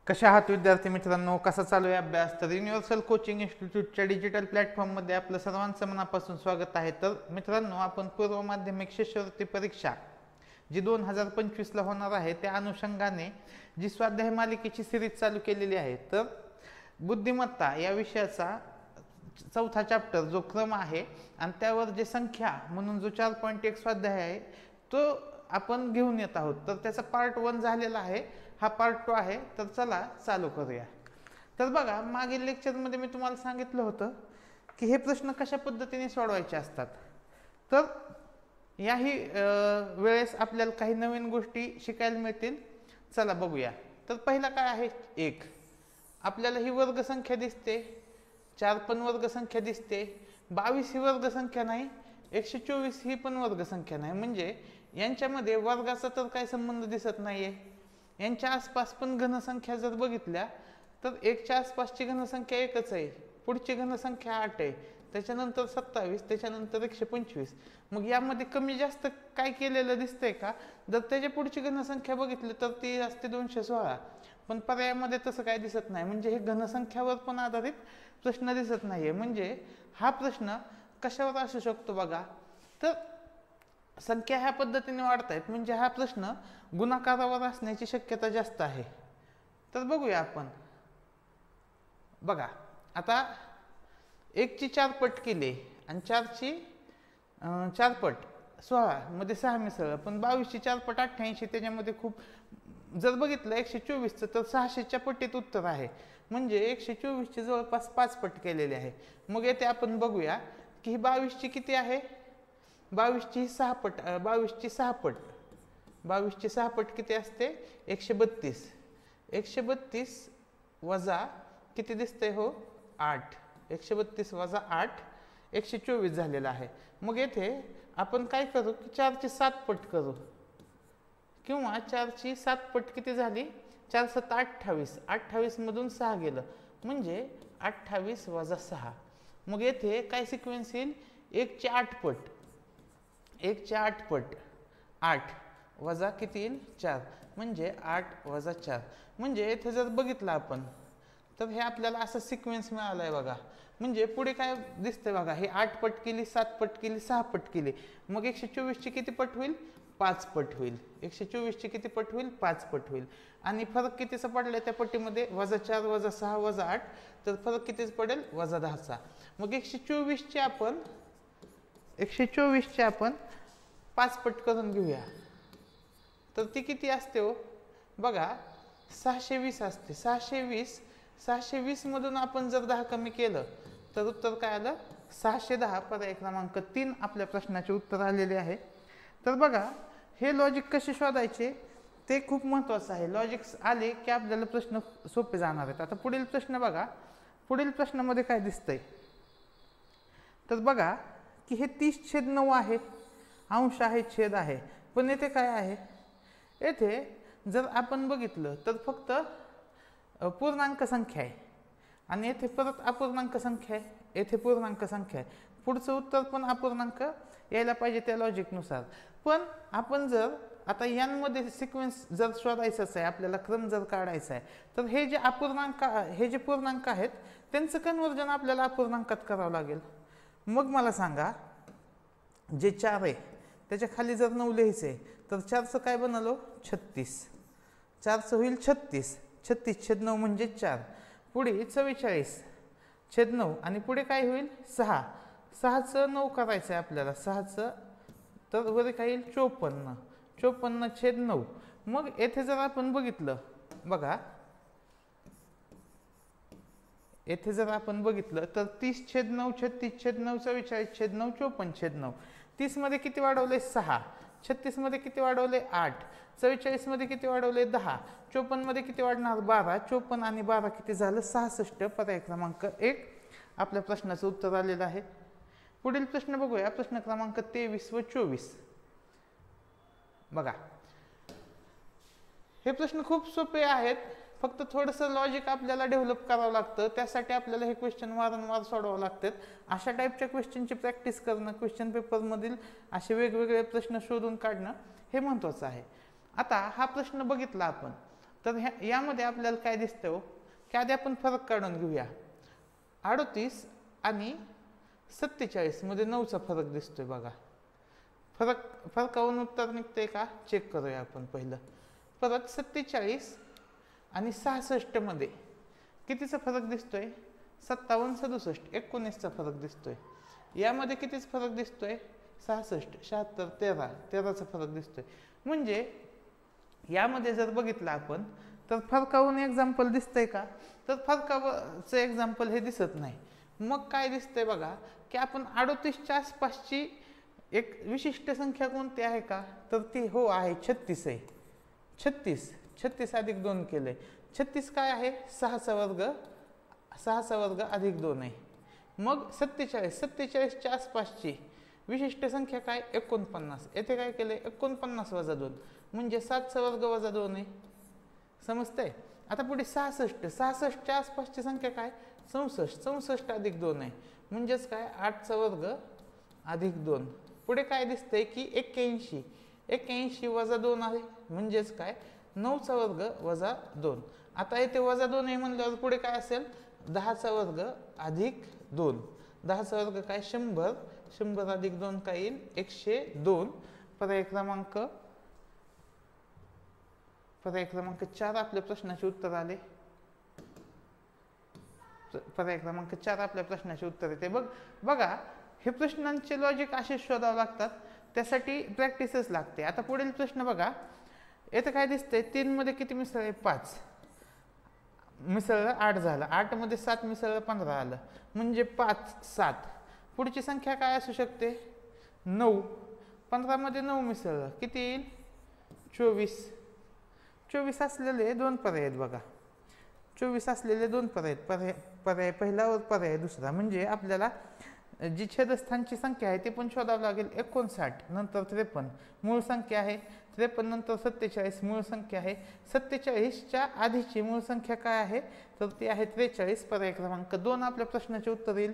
कशा आहात विद्यार्थी मित्रांनो, कसा चालू आहे अभ्यास? तर युनिव्हर्सल कोचिंग इन्स्टिट्यूटच्या डिजिटल प्लॅटफॉर्ममध्ये आपलं सर्वांचं मनापासून स्वागत आहे. तर मित्रांनो, आपण पूर्व माध्यमिक शिष्यवृत्ती परीक्षा जी 2025ला होणार आहे त्या अनुषंगाने जी स्वाध्याय मालिकेची सिरीज चालू केलेली आहे. तर बुद्धिमत्ता या विषयाचा चौथा चॅप्टर जो क्रम आहे आणि त्यावर जे संख्या म्हणून जो 4.1 स्वाध्याय आहे तो आपण घेऊन येत आहोत. तर त्याचा पार्ट 1 झालेला आहे, हा पार्ट 2 आहे. तर चला चालू करूया. तर बघा, मागील लेक्चरमध्ये मी तुम्हाला सांगितलं होतं की हे प्रश्न कशा पद्धतीने सोडवायचे असतात. तर याही वेळेस आपल्याला काही नवीन गोष्टी शिकायला मिळतील. चला बघूया. तर पहिला काय आहे, 1. आपल्याला ही वर्गसंख्या दिसते, 4 पण वर्गसंख्या दिसते, 22 ही वर्गसंख्या नाही, 124 ही पण वर्गसंख्या नाही. म्हणजे यांच्यामध्ये वर्गाचा तर काही संबंध दिसत नाहीये. यांच्या आसपास पण घनसंख्या जर बघितल्या तर 1च्या आसपासची घनसंख्या एकच आहे, पुढची घनसंख्या 8 आहे, त्याच्यानंतर 27, त्याच्यानंतर 125. मग यामध्ये कमी जास्त काय केलेलं दिसतंय का? जर त्याच्या पुढची घनसंख्या बघितली तर ती असते 216, पण पर्यायामध्ये तसं काय दिसत नाही. म्हणजे हे घनसंख्यावर पण आधारित प्रश्न दिसत नाहीये. म्हणजे हा प्रश्न कशावर असू शकतो बघा, तर संख्या ह्या पद्धतीने वाढतायत म्हणजे हा प्रश्न गुणाकारावर असण्याची शक्यता जास्त आहे. तर बघूया आपण. बघा आता 1ची 4 पट केली आणि 4ची 4 पट 16 मध्ये 6 मिसळलं, पण 22ची 4 पट 88, त्याच्यामध्ये खूप जर बघितलं 124चं तर 600च्या पटीत उत्तर आहे. म्हणजे 124ची जवळपास 5 पट केलेली आहे. मग येथे आपण बघूया की ही 22ची किती आहे, 22ची 6 पट, 22ची 6 पट, 22ची 6 पट किती असते, 132. 132 वजा किती दिसतंय हो, 8. 132 वजा 8, 124 झालेला आहे. मग येथे आपण काय करू की 4ची 7 पट करू, किंवा 4ची 7 पट किती झाली, 4 7 28, 28 मधून 6 गेलं म्हणजे 28 वजा 6. मग येथे काय सिक्वेन्स येईल, 1ची 8 पट, 1ची 8 पट 8 वजा किती येईल, 4, म्हणजे 8 वजा 4. म्हणजे येथे जर बघितलं आपण तर हे आपल्याला असा सिक्वेन्स मिळाला आहे बघा. म्हणजे पुढे काय दिसतंय बघा, हे 8 पट केली, 7 पट केली, 6 पट केली, मग 124ची किती पट होईल, 5 पट होईल. 124ची किती पट होईल, 5 पट होईल. आणि फरक कितीचा पडला त्या पट्टीमध्ये, वजा 4 वजा 6 वजा 8, तर फरक कितीच पडेल, वजा 10चा. मग 124ची आपण 5 पट करून घेऊया, तर ती किती असते हो बघा, 620 असते. 620 मधून आपण जर 10 कमी केलं तर उत्तर काय आलं, 610. पर्याय क्रमांक 3 आपल्या प्रश्नाचे उत्तर आलेले आहे. तर बघा, हे लॉजिक कसे शोधायचे ते खूप महत्त्वाचं आहे. लॉजिक आले की आपल्याला प्रश्न सोपे जाणार आहेत. आता पुढील प्रश्न बघा, पुढील प्रश्नामध्ये काय दिसतंय, तर बघा की हे 30/9 आहे, अंश आहे, छेद आहे, पण येथे काय आहे, येथे जर आपण बघितलं तर फक्त पूर्णांक संख्या आहे आणि येथे परत अपूर्णांक संख्या आहे, येथे पूर्णांक संख्या आहे. पुढचं उत्तर पण अपूर्णांक यायला पाहिजे त्या लॉजिकनुसार. पण आपण जर आता यांमध्ये सिक्वेन्स जर शोधायचाच आहे आपल्याला, क्रम जर काढायचा आहे, तर हे जे पूर्णांक आहेत त्यांचं कन्वर्जन आपल्याला अपूर्णांकात करावं लागेल. मग मला सांगा, जे 4 आहे त्याच्या खाली जर 9 लिहायचे तर 4चं काय बनवलं, 36. 4चं होईल 36, 36/9 म्हणजे 4. पुढे 44/9 आणि पुढे काय होईल, 6. 6चं 9 करायचं आहे आपल्याला, 6चं तर वर काय येईल, 54. 54/9. मग येथे जर आपण बघितलं बघा, येथे जर आपण बघितलं तर 30/9, 36/9, 44/9, 54/9. 30 मध्ये किती वाढवले, 6. 36 मध्ये किती वाढवले, 8. 44 मध्ये किती वाढवले, 10. 54 मध्ये किती वाढणार, 12. 54 आणि 12 किती झालं, 66. पर्याय क्रमांक 1 आपल्या प्रश्नाचं उत्तर आलेलं आहे. पुढील प्रश्न बघूया, प्रश्न क्रमांक 23 व 24. बघा, हे प्रश्न खूप सोपे आहेत, फक्त थोडंसं लॉजिक आपल्याला डेव्हलप करावं लागतं. त्यासाठी आपल्याला हे क्वेश्चन वारंवार सोडवावं लागतात. अशा टाईपच्या क्वेश्चनची प्रॅक्टिस करणं, क्वेश्चन पेपरमधील असे वेगवेगळे प्रश्न शोधून काढणं हे महत्त्वाचं आहे. आता हा प्रश्न बघितला आपण तर यामध्ये आपल्याला काय दिसतं हो की आधी आपण फरक काढून घेऊया. 38 आणि 47 मध्ये 9चा फरक दिसतोय बघा. फरकावरून उत्तर निघतंय का चेक करूया आपण पहिलं. परत 47 आणि 66 मध्ये कितीचा फरक दिसतोय 57, 67, 19चा फरक दिसतोय. यामध्ये कितीच फरक दिसतोय 66, 76, 13चा फरक दिसतोय. म्हणजे यामध्ये जर बघितलं आपण तर फरकावरून एक्झाम्पल दिसतंय का तर फरकाचं एक्झाम्पल हे दिसत नाही. मग काय दिसतंय बघा की आपण 38च्या आसपासची एक विशिष्ट संख्या कोणती आहे का तर ती हो आहे 36 आहे. 36 अधिक 2 केलंय. 36 काय आहे 6चा वर्ग अधिक 2 आहे. मग 47च्या आसपासची विशिष्ट संख्या काय 49. येथे काय केलंय 49 वजा 2 म्हणजे 7चा वर्ग वजा 2 आहे. समजतंय. आता पुढे 66च्या आसपासची संख्या काय 64 अधिक 2 आहे म्हणजेच काय 8चा वर्ग अधिक 2. पुढे काय दिसतंय की 81 वजा 2 आहे म्हणजेच काय 9चा वर्ग वजा 2. आता इथे वजा 2 आहे म्हणल्यावर पुढे काय असेल 10चा वर्ग अधिक 2. 10चा वर्ग काय 100 अधिक 2 काय येईल 102. पर्याय क्रमांक 4 आपल्या प्रश्नाचे उत्तर आले. पर्याय क्रमांक 4 आपल्या प्रश्नाचे उत्तर येते. बघा हे प्रश्नांचे लॉजिक असे शोधावे लागतात त्यासाठी प्रॅक्टिसच लागते. आता पुढील प्रश्न बघा. येथे काय दिसतंय 3 मध्ये किती मिसळले 5 मिसळलं 8 झालं. 8 मध्ये 7 मिसळलं 15 आलं म्हणजे 5 7. पुढची संख्या काय असू शकते 9. 15 मध्ये 9 मिसळलं किती येईल 24 असलेले 2 पर्याय आहेत बघा. 24 असलेले 2 पर्याय पर्याय पहिला व पर्याय दुसरा. म्हणजे आपल्याला जी छेदस्थानची संख्या आहे ती पण शोधावं लागेल. 59 नंतर 53 मूळ संख्या आहे. 53 नंतर 47 मूळ संख्या आहे. 47च्या आधीची मूळ संख्या काय आहे तर ती आहे 43. पर्याय क्रमांक 2 आपल्या प्रश्नाचे उत्तर येईल.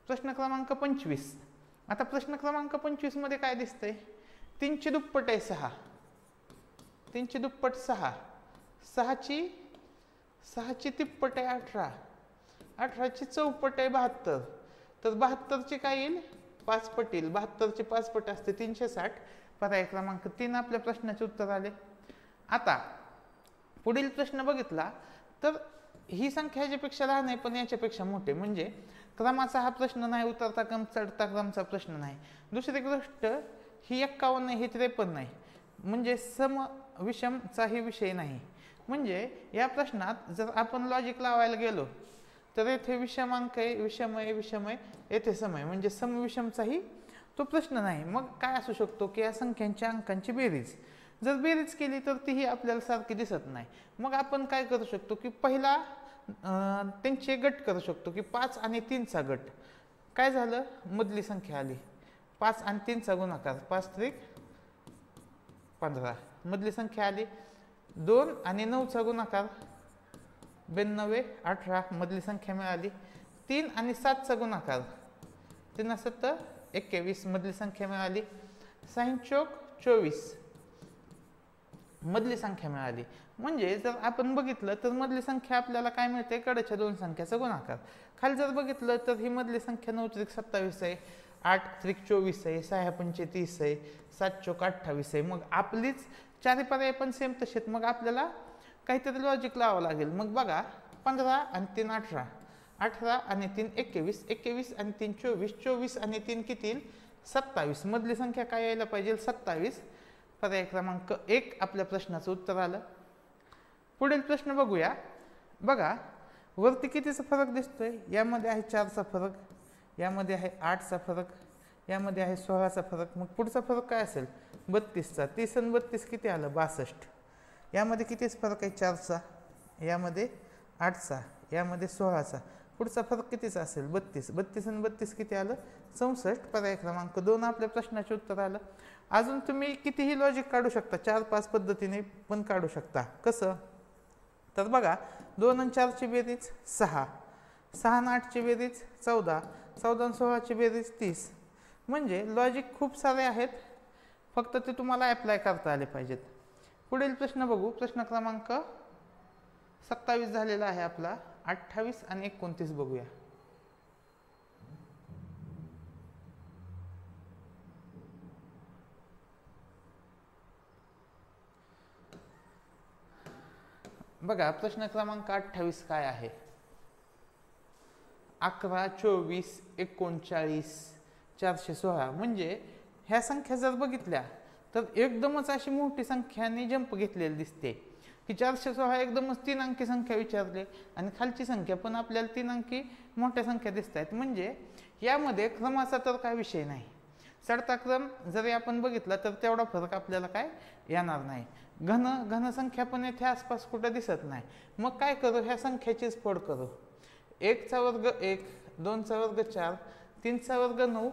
प्रश्न क्रमांक 25. आता प्रश्न क्रमांक 25 मध्ये काय दिसतंय 3 ची दुप्पट आहे 6. 3 ची दुप्पट 6. 6ची तिप्पट आहे 18. 18ची चौपट आहे 72. तर 72ची काय येईल 5 पट येईल. 72ची 5 पट असते 360. पर्याय क्रमांक 3 आपल्या प्रश्नाचे उत्तर आले. आता पुढील प्रश्न बघितला तर ही संख्या ह्याच्यापेक्षा लहान आहे पण याच्यापेक्षा मोठे. म्हणजे क्रमाचा हा प्रश्न नाही. उतरता क्रम चढता क्रमचा प्रश्न नाही. दुसरी गोष्ट ही 51 नाही ही 53 नाही म्हणजे सम विषमचाही विषय नाही. म्हणजे या प्रश्नात जर आपण लॉजिक लावायला गेलो तर येथे विषमांक आहे विषम आहे येथे सम आहे म्हणजे समविषमचाही तो प्रश्न नाही. मग काय असू शकतो की या संख्यांच्या अंकांची बेरीज. जर बेरीज केली तर तीही आपल्याला सारखी दिसत नाही. मग आपण काय करू शकतो की पहिला त्यांचे गट करू शकतो की 5 आणि 3चा गट. काय झालं मधली संख्या आली 5 आणि 3चा गुणाकार 5 त्रिक 15 मधली संख्या आली. 2 आणि 9चा गुणाकार 92 18 मधली संख्या मिळाली. 3 आणि 7चा गुणाकार 3 7 21 मधली संख्या मिळाली. 6 चौक 24 मधली संख्या मिळाली. म्हणजे जर आपण बघितलं तर मधली संख्या आपल्याला काय मिळते कडेच्या 2 संख्याचा गुणाकार. खाली जर बघितलं तर ही मधली संख्या 9 त्रिक 27 आहे. 8 त्रिक 24 आहे. 6 पंचे 30 आहे. 7 चौक 28 आहे. मग आपलीच 4 पर्याय पण सेम तसेच. मग आपल्याला काहीतरी लॉजिक लावावं लागेल. मग बघा 15 आणि 3 18 18 आणि 3 21 21 आणि 3 24 24 आणि 3 किती येईल 27. मधली संख्या काय यायला पाहिजे 27. पर्याय क्रमांक 1 आपल्या प्रश्नाचं उत्तर आलं. पुढील प्रश्न बघूया. बघा वरती कितीचा फरक दिसतोय. यामध्ये आहे 4चा फरक. यामध्ये आहे 8चा फरक. यामध्ये आहे 16चा फरक. मग पुढचा फरक काय असेल 32चा. 30 आणि 32 किती आलं 62. यामध्ये कितीच फरक आहे 4चा. यामध्ये 8चा. यामध्ये 16चा. पुढचा फरक कितीचा असेल 32. 32 आणि 32 किती आलं 64. पर्याय क्रमांक 2 आपल्या प्रश्नाचे उत्तर आलं. अजून तुम्ही कितीही लॉजिक काढू शकता 4-5 पद्धतीने पण काढू शकता. कसं तर बघा 2 आणि 4ची बेरीज 6. 6 आणि 8ची बेरीज 14. 14 आणि 16ची बेरीज 30. म्हणजे लॉजिक खूप सारे आहेत फक्त ते तुम्हाला ॲप्लाय करता आले पाहिजेत. पुढील प्रश्न बघू. प्रश्न क्रमांक 27 झालेला आहे आपला. 28 आणि 29 बघूया. बघा प्रश्न क्रमांक 28 काय आहे. 11, 24, 39, 416 म्हणजे ह्या संख्या जर बघितल्या तर एकदमच अशी मोठी संख्याने जंप घेतलेली दिसते की 416 एकदमच 3 अंकी संख्या विचारले आणि खालची संख्या पण आपल्याला 3 अंकी मोठ्या संख्या दिसत आहेत. म्हणजे यामध्ये क्रमाचा तर काय विषय नाही. चढता क्रम जरी आपण बघितला तर तेवढा फरक आपल्याला काय येणार नाही. घन संख्या पण येथे आसपास कुठं दिसत नाही. मग काय करू, ह्या संख्याचीच फोड करू. 1 चा वर्ग 1, 2 चा वर्ग 4, 3 चा वर्ग 9,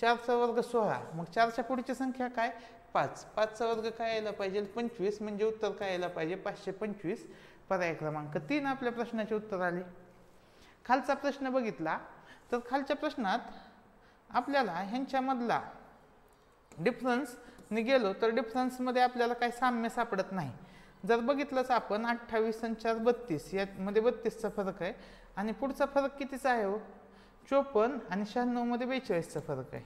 4 चा वर्ग 16. मग 4 च्या पुढची संख्या काय 5. 5 चा वर्ग काय यायला पाहिजे 25. म्हणजे उत्तर काय यायला पाहिजे 525. पर्याय क्रमांक 3 आपल्या प्रश्नाचे उत्तर आले. खालचा प्रश्न बघितला तर खालच्या प्रश्नात आपल्याला ह्यांच्यामधला डिफरन्स ने गेलो तर डिफरन्समध्ये आपल्याला काही साम्य सापडत नाही. जर बघितलंच आपण 28 आणि 4 32 यामध्ये 32चा फरक आहे आणि पुढचा फरक कितीचा आहे हो 54 आणि 96 मध्ये 42चा फरक आहे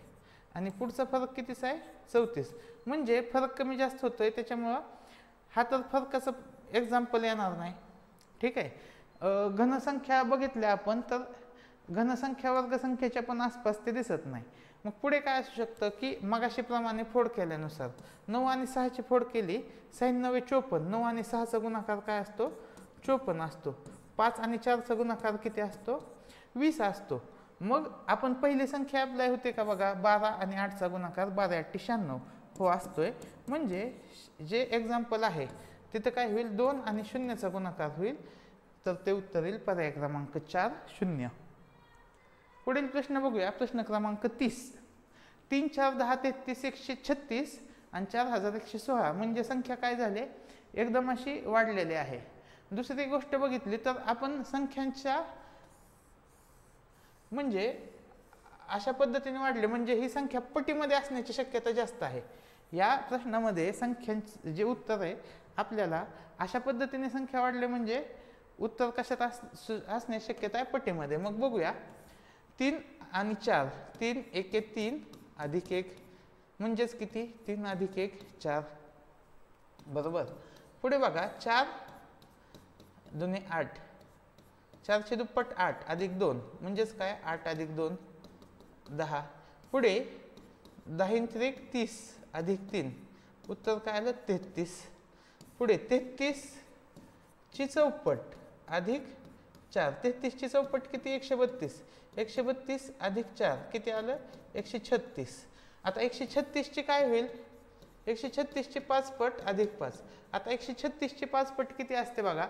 आणि पुढचा फरक कितीचा आहे 34. म्हणजे फरक कमी जास्त होतोय. त्याच्यामुळं हा तर फरकाचं एक्झाम्पल येणार नाही. ठीक आहे. घनसंख्या बघितल्या आपण तर घनसंख्या वर्गसंख्येच्या पण आसपास ते दिसत नाही. मग पुढे काय असू शकतं की मगाशीप्रमाणे फोड केल्यानुसार 9 आणि 6 ची फोड केली 6 9 54. 9 आणि 6 चा गुणाकार काय असतो 54 असतो. 5 आणि 4 चा गुणाकार किती असतो 20 असतो. मग आपण पहिली संख्या अप्लाय होते का बघा 12 आणि 8 चा गुणाकार 12 8 96 हो असतोय. म्हणजे जे एक्झाम्पल आहे तिथं काय होईल 2 आणि 0 चा गुणाकार होईल तर ते उत्तर येईल पर्याय क्रमांक 4 0. पुढील प्रश्न बघूया. प्रश्न क्रमांक 30. 3 4 10 33 136 आणि 4116 म्हणजे संख्या काय झाले एकदम अशी वाढलेली आहे. दुसरी गोष्ट बघितली तर आपण संख्यांच्या म्हणजे अशा पद्धतीने वाढले म्हणजे ही संख्या पटीमध्ये असण्याची शक्यता जास्त आहे. या प्रश्नामध्ये संख्यांचे जे उत्तर आहे आपल्याला अशा पद्धतीने संख्या वाढले म्हणजे उत्तर कशात असण्याची शक्यता आहे पटीमध्ये. मग बघूया 3 आणि 4 3 1 3 अधिक 1 म्हणजेच किती 3 अधिक 1 4 बरोबर. पुढे बघा 4 2 8 4 चे दुप्पट 8 अधिक 2 म्हणजेच काय 8 अधिक 2 10. पुढे 10 3 30 अधिक 3 उत्तर काय आलं 33. पुढे 33 ची चौपट अधिक 4 33 ची चौपट किती 132 132 अधिक 4 किती आलं 136. आता 136 ची काय होईल 136 ची 5 पट अधिक 5. आता 136 ची 5 पट किती असते बघा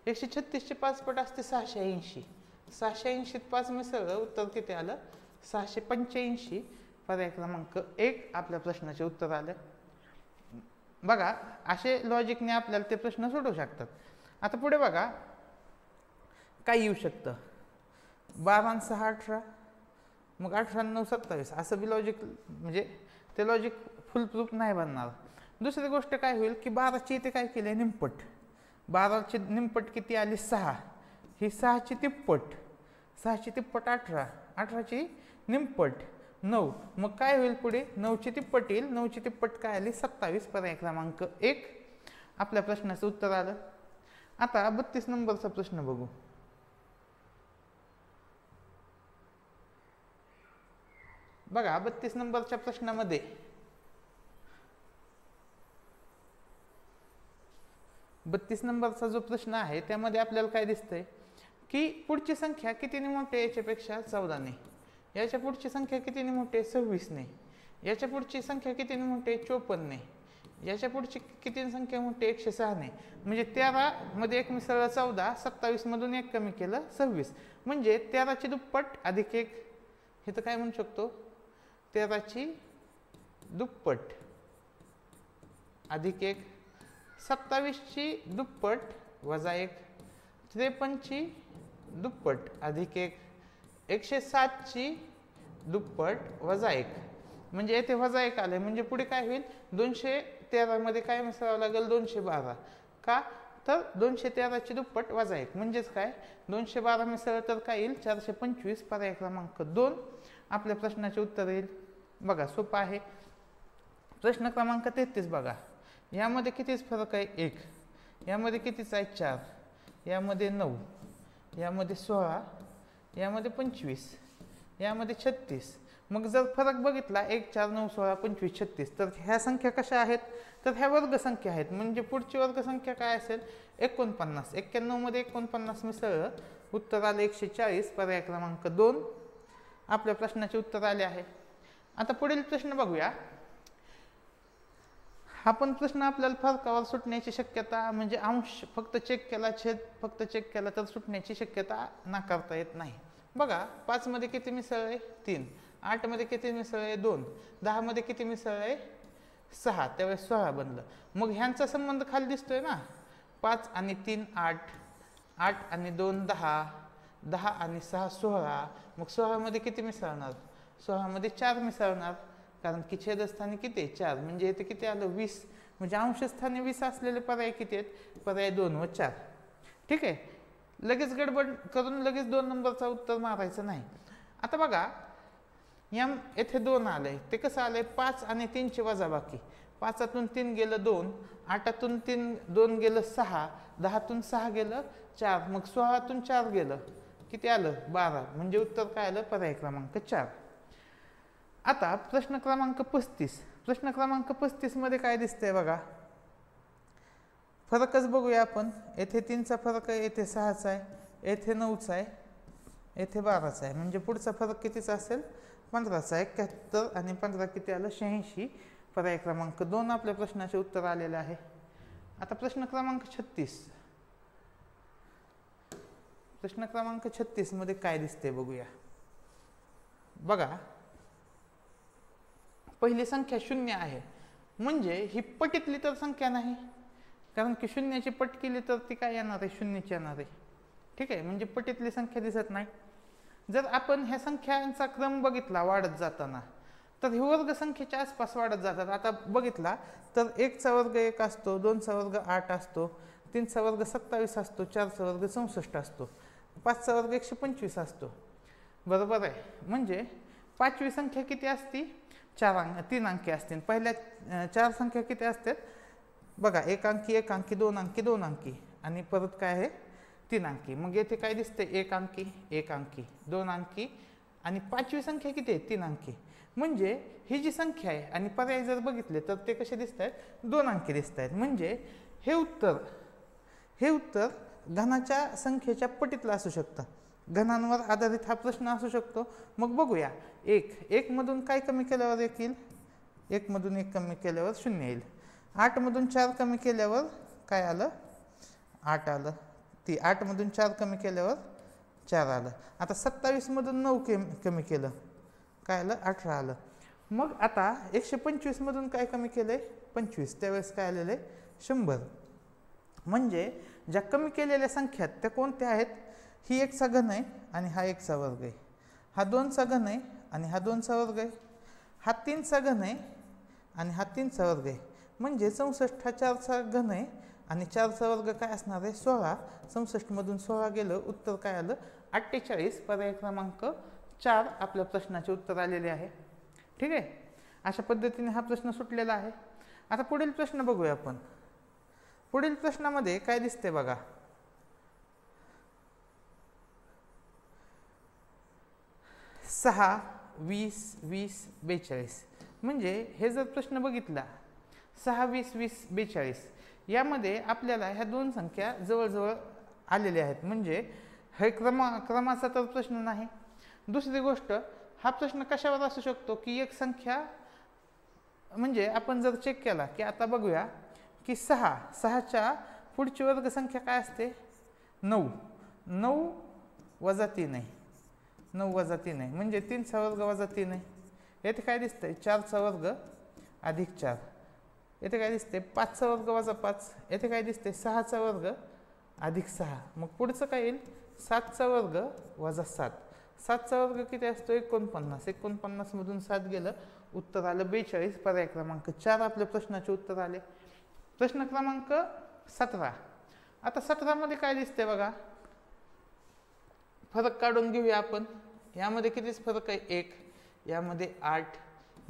136 ची 5 पट असते 680. 680 5 मिसळलं उत्तर किती आलं 685. पर्याय क्रमांक 1 आपल्या प्रश्नाचे उत्तर आलं. बघा असे लॉजिकने आपल्याला ते प्रश्न सोडवू शकतात. आता पुढे बघा काय येऊ शकतं 12 आणि 6 18 मग 18 9 27 असं बी लॉजिक म्हणजे ते लॉजिक फुल प्रूफ नाही बनणार. दुसरी गोष्ट काय होईल की 12 ची इथे काय केले निमपट 12 ची निमपट किती आली 6 ही 6 ची तिप्पट 6 ची तिप्पट 18 18 ची निमपट 9 मग काय होईल पुढे 9 ची तिप्पट येईल 9 ची तिप्पट काय आली 27. पर्याय क्रमांक 1 आपल्या प्रश्नाचं उत्तर आलं. आता 32 नंबरचा प्रश्न बघू. बघा 32 नंबरच्या प्रश्नामध्ये नंबरचा जो प्रश्न आहे त्यामध्ये आपल्याला काय दिसतंय की पुढची संख्या कितीने मोठी आहे याच्यापेक्षा 14 ने. याच्या पुढची संख्या कितीने मोठी आहे 26 ने. याच्या पुढची संख्या कितीने मोठी आहे 54 ने. याच्या पुढची किती संख्या मोठी 106 ने. म्हणजे 13 मध्ये 1 मिसळला 14 27 मधून 1 कमी केलं 26 म्हणजे 13 ची दुप्पट अधिक 1 हे तर काय म्हणू शकतो 13 ची दुप्पट अधिक 1 27 ची दुप्पट वजा 1 53 ची दुप्पट अधिक 1 107 ची दुप्पट वजा 1 म्हणजे येथे वजा 1 आले म्हणजे पुढे काय होईल 253 213 मध्ये काय मिसळावं लागेल 212 का तर 213 ची दुप्पट वजा 1 म्हणजेच काय 212 मिसळलं तर काय येईल 425 पर्याय क्रमांक 2 आपल्या प्रश्नाचे उत्तर येईल। बघा सोपं आहे। प्रश्न क्रमांक 33 बघा यामध्ये कितीच फरक आहे 1 यामध्ये कितीच आहे 4 यामध्ये 9 यामध्ये 16 यामध्ये 25 यामध्ये 36 मग जर फरक बघितला 1 4 9 16 25 36 तर ह्या संख्या कशा आहेत तर ह्या वर्ग संख्या आहेत म्हणजे पुढची वर्ग संख्या काय असेल 49 91 मध्ये 49 मिसळलं उत्तर आले 140 पर्याय क्रमांक 2 आपल्या प्रश्नाचे उत्तर आले आहे। आता पुढील प्रश्न बघूया। हा पण प्रश्न आपल्याला फरकावर सुटण्याची शक्यता म्हणजे अंश फक्त चेक केला छेद फक्त चेक केला तर सुटण्याची शक्यता नाकारता येत नाही। बघा 5 मध्ये किती मिसळले 3 8 मध्ये किती मिसळले 2 10 मध्ये किती मिसळले 6 त्यावेळेस 16 बनलं। मग ह्यांचा संबंध खाली दिसतोय ना 5 आणि 3 8 8 आणि 2 10 10 आणि 6 16 मग 16 मध्ये किती मिसळणार 16 मध्ये 4 मिसळणार कारण की छेदस्थानी किती आहे 4 म्हणजे इथे किती आलं 20 म्हणजे अंशस्थानी 20 असलेले पर्याय किती आहेत पर्याय 2 व 4 ठीक आहे। लगेच गडबड करून लगेच 2 नंबरचा उत्तर मारायचं नाही। आता बघा येथे 2 आलंय ते कसं आलंय 5 आणि 3 ची वजाबाकी 5तून 3 गेलं 2 8तून 3 2 गेलं 6 10तून 6 गेलं 4 मग 16तून 4 गेलं किती आलं 12 म्हणजे उत्तर काय आलं पर्याय क्रमांक 4। आता प्रश्न क्रमांक 35 प्रश्न क्रमांक 35 मध्ये काय दिसतंय बघा फरकच बघूया आपण येथे 3चा फरक आहे येथे 6चा आहे येथे 9चा आहे येथे 12चा आहे म्हणजे पुढचा फरक कितीचा असेल 15चा 71 आणि 15 किती आलं 86 पर्याय क्रमांक 2 आपल्या प्रश्नाचे उत्तर आलेले आहे। आता प्रश्न क्रमांक 36 प्रश्न क्रमांक 36 मध्ये काय दिसते बघूया। बघा पहिली संख्या 0 आहे म्हणजे ही पटीतली तर संख्या नाही कारण की शून्याची पट केली तर ती काय येणार आहे शून्याची येणार आहे ठीक आहे म्हणजे पटीतली संख्या दिसत नाही। जर आपण ह्या संख्यांचा क्रम बघितला वाढत जाताना तर ही वर्ग संख्येच्या आसपास वाढत जातात। आता बघितला तर 1 चा वर्ग 1 असतो 2 चा वर्ग 8 असतो 3 चा वर्ग 27 असतो 4 चा वर्ग 64 असतो 5 चा वर्ग 125 असतो बरोबर आहे। म्हणजे पाचवी संख्या किती असती 3 अंकी असतील पहिल्या 4 संख्या किती असतात बघा 1 अंकी 1 अंकी 2 अंकी 2 अंकी आणि परत काय आहे 3 अंकी मग येथे काय दिसते 1 अंकी 1 अंकी 2 अंकी आणि पाचवी संख्या किती आहे 3 अंकी म्हणजे ही जी संख्या आहे आणि पर्याय जर बघितले तर ते कसे दिसत आहेत 2 अंकी दिसत आहेत म्हणजे हे उत्तर घनाच्या संख्येच्या पटीतलं असू शकतं घनांवर आधारित हा प्रश्न असू शकतो। मग बघूया 1 मधून काय कमी केल्यावर येईल 1 मधून 1 कमी केल्यावर 0 येईल 8 मधून 4 कमी केल्यावर काय आलं 8 आलं 8 मधून 4 कमी केल्यावर 4 आलं। आता 27 मधून 9 कमी केलं काय आलं 18 आलं। मग आता 125 मधून काय कमी केलंय 25 त्यावेळेस काय आलेलं आहे 100 म्हणजे ज्या कमी केलेल्या संख्या त्या कोणत्या आहेत ही 1 चा घन आहे आणि हा 1 चा वर्ग आहे हा 2 चा घन आहे आणि हा 2 चा वर्ग आहे हा 3 चा घन आहे आणि हा 3 चा वर्ग आहे म्हणजे 64 हा 4 चा घन आहे आणि 4 चा वर्ग काय असणार आहे 16 64 मधून 16 गेलं उत्तर काय आलं 48 पर्याय क्रमांक 4 आपल्या प्रश्नाचे उत्तर आलेले आहे ठीक आहे। अशा पद्धतीने हा प्रश्न सुटलेला आहे। आता पुढील प्रश्न बघूया आपण पुढील प्रश्नामध्ये काय दिसते बघा 6 20 20 42 म्हणजे हे जर प्रश्न बघितला 6 20 20 42 यामध्ये आपल्याला ह्या दोन संख्या जवळजवळ आलेल्या आहेत म्हणजे हे क्रमाचा तर प्रश्न नाही। दुसरी गोष्ट हा प्रश्न कशावर असू शकतो की एक संख्या म्हणजे आपण जर चेक केला की आता बघूया की 6च्या पुढची वर्ग संख्या काय असते 9 9 वजा 3 आहे 9 वजा 3 आहे म्हणजे 3 चा वर्ग वजा 3 आहे। येथे काय दिसतंय 4 चा वर्ग अधिक 4 येथे काय दिसते 5 चा वर्ग वजा 5 येथे काय दिसते 6 चा वर्ग अधिक 6 मग पुढचं काय येईल 7 चा वर्ग वजा 7 7 चा वर्ग किती असतो 49 49 मधून 7 गेलं उत्तर आलं 42, पर्याय क्रमांक 4 आपल्या प्रश्नाचे उत्तर आले. प्रश्न क्रमांक 17. आता 17 मध्ये काय दिसते बघा, फरक काढून घेऊया आपण. यामध्ये कितीच फरक आहे? 1, यामध्ये 8,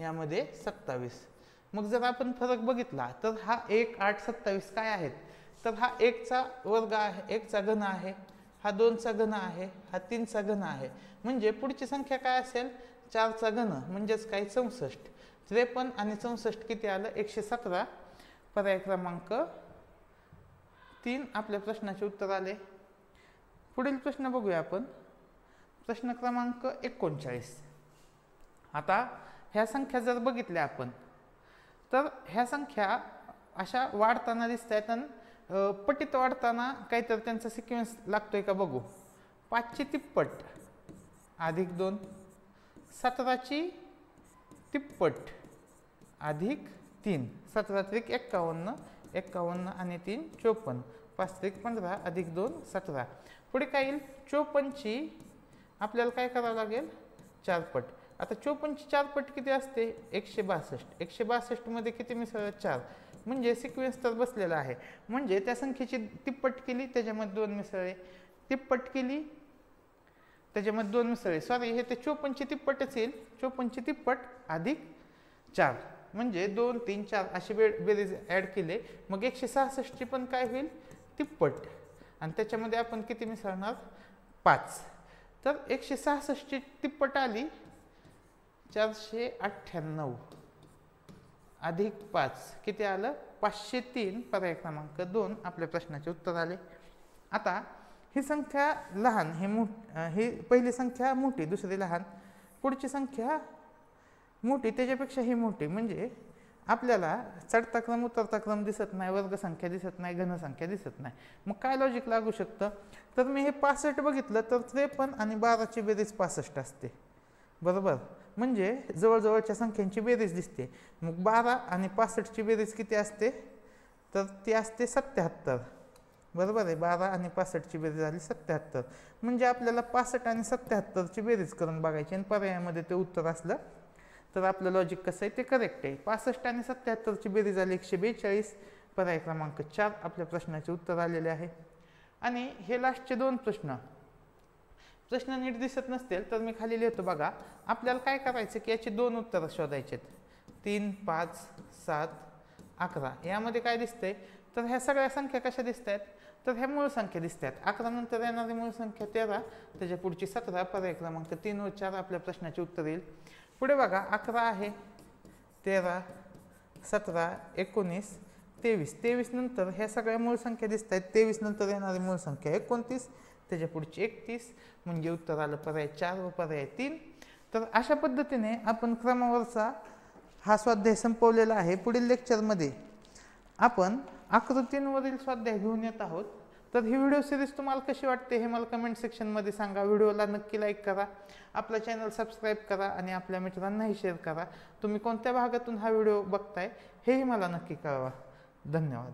यामध्ये 27. मग जर आपण फरक बघितला तर हा 1, 8, 27 काय आहेत? तर हा 1 चा वर्ग आहे, 1 चा घन आहे, हा 2 चा घन आहे, हा 3 चा घन आहे. म्हणजे पुढची संख्या काय असेल? 4 चा घन म्हणजेच काय? 64. 53 आणि 64 किती आलं? 117. पर्याय क्रमांक 3 आपल्या प्रश्नाचे उत्तर आले. पुढील प्रश्न बघूया आपण. प्रश्न क्रमांक 39. आता ह्या संख्या जर बघितल्या आपण तर ह्या संख्या अशा वाढताना दिसत आहेत आणि पटीत वाढताना काहीतरी त्यांचा सिक्वेन्स लागतोय का बघू. 5 ची तिप्पट अधिक 2, 17 ची तिप्पट अधिक 3, 17 त्रिक 51, 51 आणि 3 54, 5 त्रिक 15 अधिक 2 17. पुढे काय येईल? 54 ची आपल्याला काय करावं लागेल? 4 पट. आता 54 ची 4 पट किती असते? 162. 162 मध्ये किती मिसळ? 4. म्हणजे सिक्वेन्स तर बसलेला आहे. म्हणजे त्या संख्येची तिप्पट केली त्याच्यामध्ये 2 मिसळे, तिप्पट केली त्याच्यामध्ये 2 मिसळे. सॉरी, हे ते 54 ची तिप्पटच येईल. 54 ची तिप्पट अधिक 4 म्हणजे 2, 3, 4 अशी बेरीज ॲड केले. मग 166 ची पण काय होईल? तिप्पट. आणि त्याच्यामध्ये आपण किती मिसळणार? 5. तर 166 ची तिप्पट आली 498 अधिक 5 किती आलं? 503. पर्याय क्रमांक 2 आपल्या प्रश्नाचे उत्तर आले. आता ही संख्या लहान, ही पहिली संख्या मोठी, दुसरी लहान, पुढची संख्या मोठी त्याच्यापेक्षा ही मोठी. म्हणजे आपल्याला चढता क्रम उतरता क्रम दिसत नाही, वर्ग संख्या दिसत नाही, घन संख्या दिसत नाही. मग काय लॉजिक लागू शकतं? तर मी हे 65 बघितलं तर 53 आणि 12 ची बेरीज 65 असते, बरोबर. म्हणजे जवळजवळच्या संख्यांची बेरीज दिसते. मग 12 आणि 65 ची बेरीज किती असते? तर ती असते 77, बरोबर आहे. 12 आणि 65 ची बेरीज झाली 77. म्हणजे आपल्याला 65 आणि 77 ची बेरीज करून बघायची आणि पर्यायामध्ये ते उत्तर असलं तर आपलं लॉजिक कसं आहे ते करेक्ट आहे. 65 आणि 77 ची बेरीज झाली 142. पर्याय क्रमांक 4 आपल्या प्रश्नाचे उत्तर आलेले आहे. आणि हे लास्टचे 2 प्रश्न नीट दिसत नसतील तर मी खाली लिहितो बघा. आपल्याला काय करायचं की याची 2 उत्तरं शोधायची. 3, 5, 7, 11. यामध्ये काय दिसतंय? तर ह्या सगळ्या संख्या कशा दिसत आहेत? तर ह्या मूळ संख्या दिसतात. 11 नंतर येणारी मूळ संख्या 13, त्याच्या पुढची 17. पर्याय क्रमांक 3 व 4 आपल्या प्रश्नाचे उत्तर येईल. पुढे बघा, 11 आहे, 13, 17, 19, 23. 23 नंतर ह्या सगळ्या मूळ संख्या दिसत आहेत. 23 नंतर येणारी मूळ संख्या 29, त्याच्या पुढची 31. म्हणजे उत्तर आलं पर्याय 4 व पर्याय 3. तर अशा पद्धतीने आपण क्रमावरचा हा स्वाध्याय संपवलेला आहे. पुढील लेक्चरमध्ये आपण आकृतींवरील स्वाध्याय घेऊन येत आहोत. तर ही व्हिडिओ सिरीज तुम्हाला कशी वाटते हे मला कमेंट सेक्शनमध्ये सांगा. व्हिडिओला नक्की लाईक करा, आपला चॅनल सबस्क्राईब करा आणि आपल्या मित्रांनाही शेअर करा. तुम्ही कोणत्या भागातून हा व्हिडिओ बघताय हेही मला नक्की कळवा. धन्यवाद.